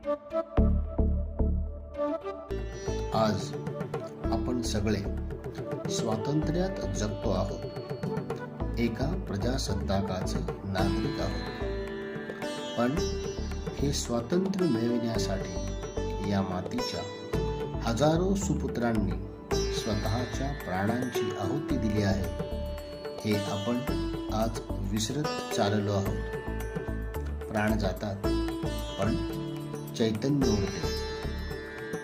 आज आपण सगळे स्वातंत्र्यात जगतो आहोत, एका प्रजासत्ताकाचे नागरिक आहोत. पण हे स्वातंत्र्य मिळविण्यासाठी या मातीच्या हजारो सुपुत्रांनी स्वतःच्या प्राणांची आहुती दिली आहे, हे आपण आज विसरत चाललो आहोत. प्राण जातात पण चैतन्य उरते,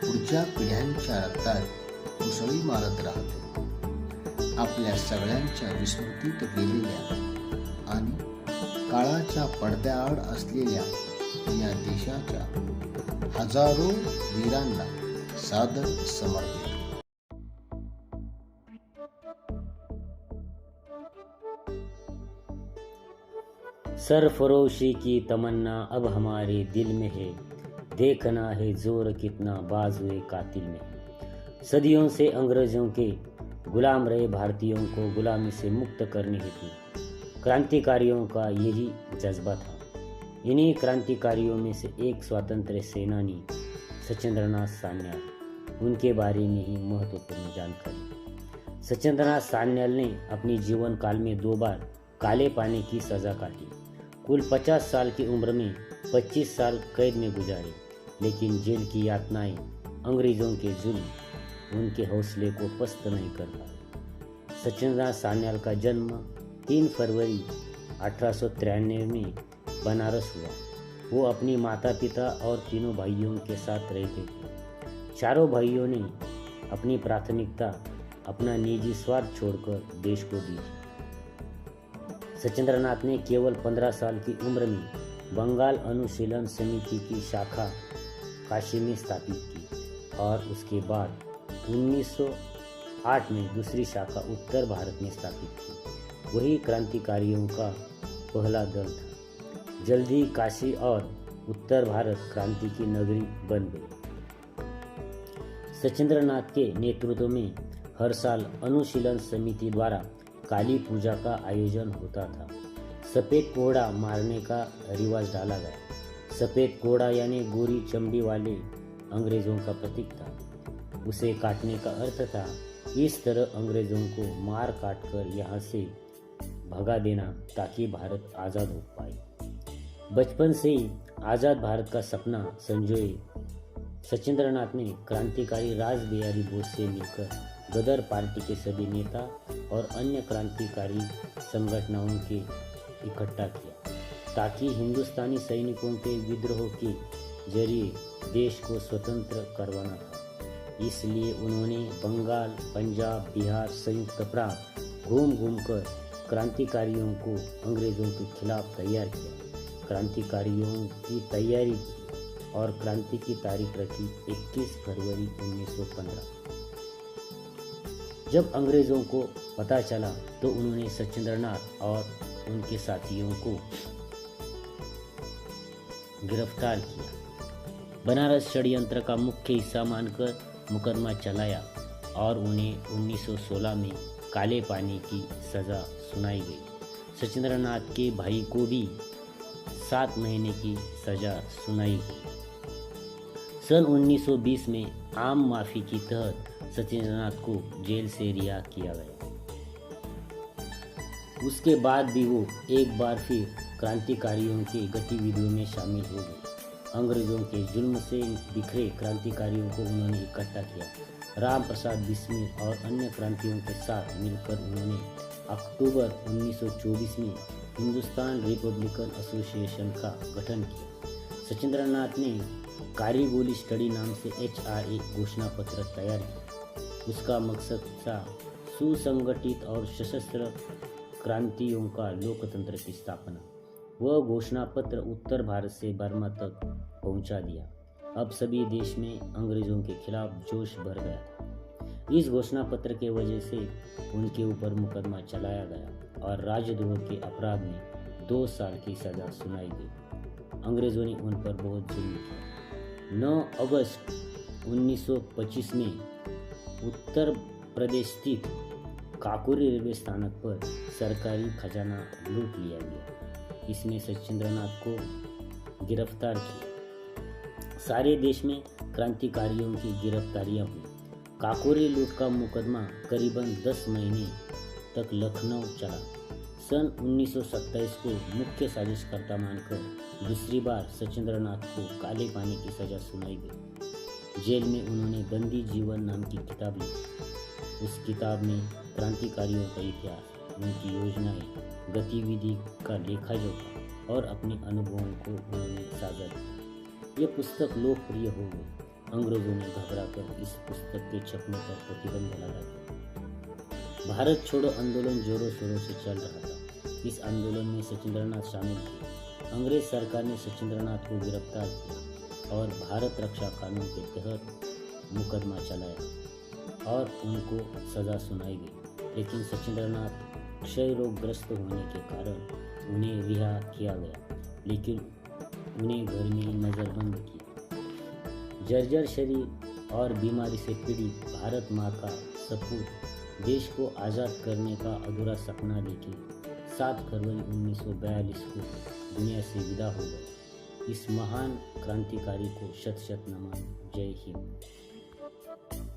पुढच्या पिढ्यांच्या रक्तात उसळी मारत राहते. आपल्या सगळ्यांच्या विस्मृतीत गेलेल्या आणि काळाच्या पडद्याआड असलेल्या या देशाच्या हजारो वीरांना सादर समर्पित. सरफरोशी की तमन्ना अब हमारे दिल में है, देखना है जोर कितना बाजुए कातिल में. सदियों से अंग्रेजों के गुलाम रहे भारतीयों को गुलामी से मुक्त करने हेतु क्रांतिकारियों का यही जज्बा था. इन्हीं क्रांतिकारियों में से एक स्वतंत्र सेनानी सचिंद्रनाथ सान्याल. उनके बारे में ही महत्वपूर्ण जानकारी. सचिंद्रनाथ सान्याल ने अपनी जीवन काल में 2 बार काले पानी की सजा काटी. कुल 50 साल की उम्र में 25 साल कैद में गुजारे, लेकिन जेल की यातनाएं, अंग्रेजों के जुल्म उनके हौसले को पस्त नहीं कर पाए. सचिंद्रनाथ सान्याल का जन्म 3 फरवरी 1893 में बनारस हुआ. वो अपनी माता पिता और तीनों भाइयों के साथ रहते थे. चारों भाइयों ने अपनी प्राथमिकता अपना निजी स्वार्थ छोड़कर देश को दी. सचिंद्रनाथ ने केवल 15 साल की उम्र में बंगाल अनुशीलन समिति की शाखा काशी में स्थापित की और उसके बाद 1908 में दूसरी शाखा उत्तर भारत में स्थापित की. वही क्रांतिकारियों का पहला दल था. जल्द ही काशी और उत्तर भारत क्रांति की नगरी बन गई. सचिंद्रनाथ के नेतृत्व में हर साल अनुशीलन समिति द्वारा काली पूजा का आयोजन होता था. सफ़ेद कोहड़ा मारने का रिवाज डाला गया. सफ़ेद कोहड़ा यानी गोरी चमड़ी वाले अंग्रेजों का प्रतीक था. उसे काटने का अर्थ था इस तरह अंग्रेजों को मार काट कर यहाँ से भगा देना ताकि भारत आज़ाद हो पाए. बचपन से ही आज़ाद भारत का सपना संजोए सचिंद्रनाथ ने क्रांतिकारी राज बिहारी बोस से मिलकर गदर पार्टी के सभी नेता और अन्य क्रांतिकारी संगठनों के इकट्ठा किया ताकि हिंदुस्तानी सैनिकों के विद्रोह के जरिए देश को स्वतंत्र करवाना था. इसलिए उन्होंने बंगाल, पंजाब, बिहार, संयुक्त प्रांत घूम घूम कर क्रांतिकारियों को अंग्रेजों के खिलाफ तैयार किया. क्रांतिकारियों की तैयारी की और क्रांति की तारीख रखी 21 फरवरी 1915. जब अंग्रेजों को पता चला तो उन्होंने सचिंद्रनाथ और उनके साथियों को गिरफ्तार किया. बनारस षड्यंत्र का मुख्य हिस्सा मानकर मुकदमा चलाया और उन्हें 1916 में काले पानी की सजा सुनाई गई. सचिंद्रनाथ के भाई को भी 7 महीने की सजा सुनाई गई. सन 1920 में आम माफी के तहत सचिंद्रनाथ को जेल से रिहा किया गया. उसके बाद भी वो एक बार फिर क्रांतिकारियों की गतिविधियों में शामिल हो गए. अंग्रेजों के जुल्म से बिखरे क्रांतिकारियों को उन्होंने इकट्ठा किया. राम प्रसाद बिस्मिल और अन्य क्रांतियों के साथ मिलकर उन्होंने अक्टूबर 1924 में हिंदुस्तान रिपब्लिकन एसोसिएशन का गठन किया. सचिंद्रनाथ ने कारीगोली स्टडी नाम से HRA घोषणा पत्र तैयार किया. उसका मकसद था सुसंगठित और सशस्त्र क्रांतियों का लोकतंत्र की स्थापना. वह घोषणा पत्र उत्तर भारत से बर्मा तक पहुंचा दिया. अब सभी देश में अंग्रेजों के खिलाफ जोश भर गया था. इस घोषणा पत्र के वजह से उनके ऊपर मुकदमा चलाया गया और राजद्रोह के अपराध में 2 साल की सजा सुनाई गई. अंग्रेजों ने उन पर बहुत जुल्म किया. 9 अगस्त 1925 में उत्तर प्रदेश स्थित काकोरी रेलवे स्थानक पर सरकारी खजाना लूट लिया गया. इसमें सचिंद्रनाथ को गिरफ्तार किया सारे देश में क्रांतिकारियों की गिरफ्तारियां हुई। काकोरी लूट का मुकदमा करीबन 10 महीने तक लखनऊ चला। सन 1927 को मुख्य साजिशकर्ता मानकर दूसरी बार सचिंद्रनाथ को काले पानी की सजा सुनाई गई। जेल में उन्होंने बंदी जीवन नाम की किताब लिखी। उस किताब में क्रांतिकारियों का इतिहास, उनकी योजनाएं, गतिविधि का लेखा जोखा और अपने अनुभवों को उन्होंने साझा किया। ये पुस्तक लोकप्रिय हो गई। अंग्रेजों ने घबराकर इस पुस्तक के छपने पर प्रतिबंध लगा दिया। भारत छोड़ो आंदोलन जोरों शोरों से चल रहा था। इस आंदोलन में सचिंद्रनाथ शामिल थे। अंग्रेज सरकार ने सचिंद्रनाथ को गिरफ्तार किया और भारत रक्षा कानून के तहत मुकदमा चलाया और उनको सजा सुनाई गई। लेकिन सचिंद्रनाथ क्षय रोग ग्रस्त होने के कारण उन्हें रिहा किया गया, लेकिन उन्हें घर में नजरबंद किया। जर्जर शरीर और बीमारी से पीड़ित भारत माँ का सपूत देश को आज़ाद करने का अधूरा सपना लेके 7 फरवरी 1942 को दुनिया से विदा हो गए। इस महान क्रांतिकारी को शत शत नमन। जय हिंद।